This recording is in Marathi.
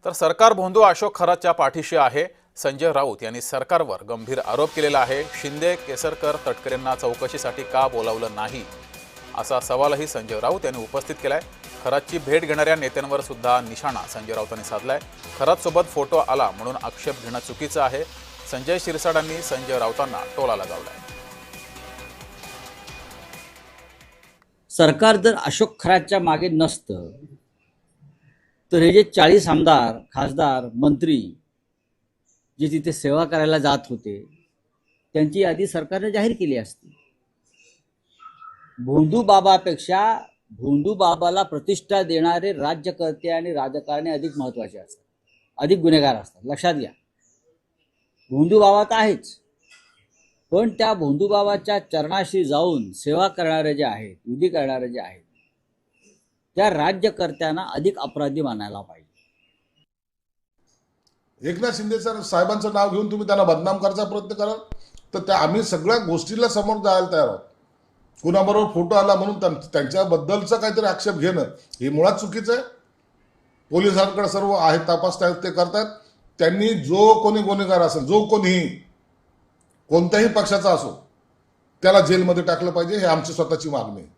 तर सरकार भोंदू अशोक खरातच्या पाठीशी आहे. संजय राऊत यांनी सरकारवर गंभीर आरोप केलेला आहे. शिंदे, केसरकर, तटकरेंना चौकशीसाठी का बोलावलं नाही असा सवालही संजय राऊत यांनी उपस्थित केलाय. खरातची भेट घेणाऱ्या नेत्यांवर सुद्धा निशाणा संजय राऊतांनी साधलाय. खरातसोबत फोटो आला म्हणून आक्षेप घेणं चुकीचं आहे. संजय शिरसाडांनी संजय राऊतांना टोला लगावलाय. सरकार जर अशोक खरातच्या मागे नसतं तर हे जे 40 आमदार, खासदार, मंत्री जे तिथे सेवा करायला जात होते त्यांची यादी सरकारने जाहीर केली असती. भोंदू बाबापेक्षा भोंदू बाबाला प्रतिष्ठा देणारे राज्यकर्ते आणि राजकारणी अधिक महत्त्वाचे असतात, अधिक गुन्हेगार असतात. लक्षात घ्या, भोंदू बाबा तर आहेच, पण त्या भोंदू बाबाच्या चरणाशी जाऊन सेवा करणारे जे आहेत, विधी करणारे जे आहेत, त्या राज्यकर्त्यांना अधिक अपराधी मानायला पाहिजे. एकनाथ शिंदे साहेबांचं नाव घेऊन तुम्ही त्यांना बदनाम करायचा प्रयत्न कराल तर त्या आम्ही सगळ्या गोष्टीला समोर जायला तयार आहोत. कुणाबरोबर फोटो आला म्हणून त्यांच्याबद्दलचा काहीतरी आक्षेप घेणं हे मुळात चुकीचं आहे. पोलिसांकडे सर्व आहेत, तपास ते करतात. त्यांनी जो कोणी गुन्हेगार असेल, जो कोणीही कोणत्याही पक्षाचा असो, त्याला जेलमध्ये टाकलं पाहिजे, हे आमची स्वतःची मागणी आहे.